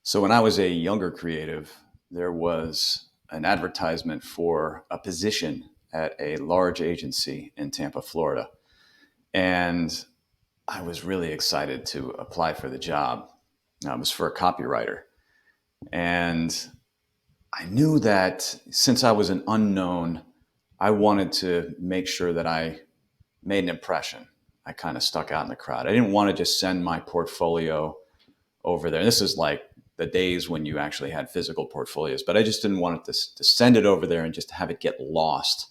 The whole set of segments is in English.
So when I was a younger creative, there was an advertisement for a position at a large agency in Tampa, Florida. And I was really excited to apply for the job. It was for a copywriter. And I knew that since I was an unknown, I wanted to make sure that I made an impression. I kind of stuck out in the crowd. I didn't want to just send my portfolio over there. This is like the days when you actually had physical portfolios, but I just didn't want it to send it over there and just have it get lost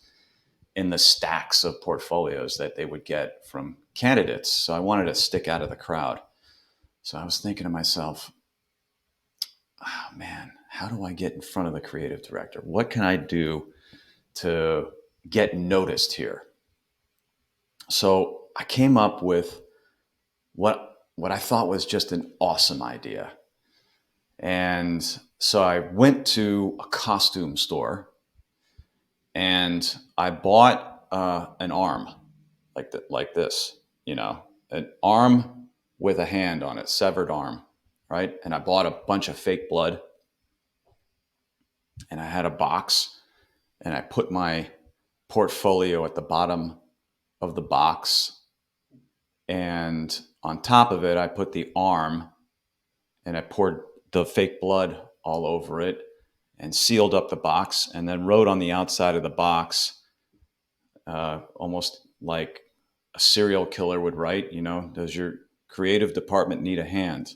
in the stacks of portfolios that they would get from candidates. So I wanted to stick out of the crowd. So I was thinking to myself, oh man, how do I get in front of the creative director? What can I do to get noticed here? So I came up with what I thought was just an awesome idea. And so I went to a costume store and I bought an arm like this, an arm with a hand on it, severed arm, right? And I bought a bunch of fake blood and I had a box and I put my portfolio at the bottom of the box. And on top of it, I put the arm and I poured the fake blood all over it and sealed up the box and then wrote on the outside of the box, almost like a serial killer would write, does your creative department need a hand?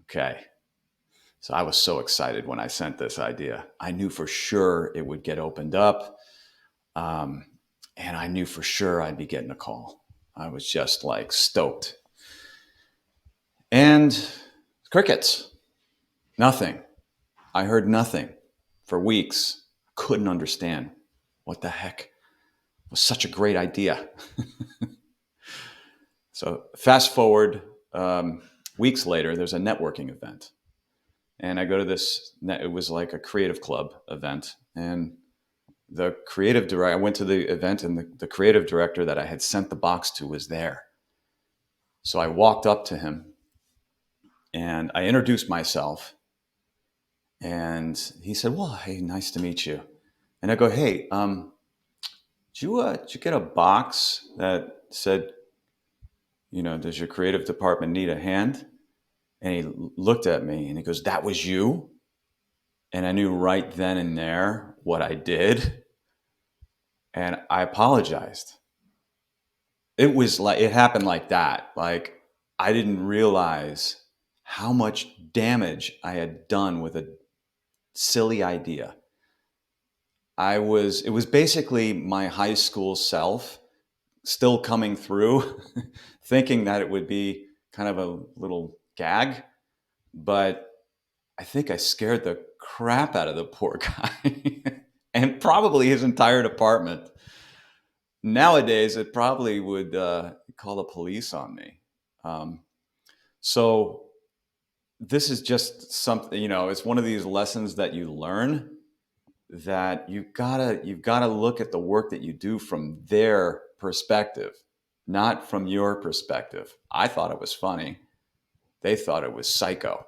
Okay. So I was so excited when I sent this idea. I knew for sure it would get opened up. And I knew for sure I'd be getting a call. I was just like stoked. And crickets, nothing. I heard nothing for weeks. Couldn't understand what the heck was such a great idea. So fast forward weeks later, there's a networking event. And I go to this, it was like a creative club event. And the creative director, I went to the event and the creative director that I had sent the box to was there. So I walked up to him and I introduced myself. And he said, well, hey, nice to meet you. And I go, hey, did you get a box that said, does your creative department need a hand? And he looked at me and he goes, that was you? And I knew right then and there what I did. And I apologized. It was like, it happened like that. Like I didn't realize how much damage I had done with a silly idea. It was basically my high school self still coming through, thinking that it would be kind of a little gag, but I think I scared the crap out of the poor guy and probably his entire department. Nowadays, it probably would call the police on me. So this is just something, it's one of these lessons that you learn that you've gotta look at the work that you do from their perspective, not from your perspective. I thought it was funny. They thought it was psycho.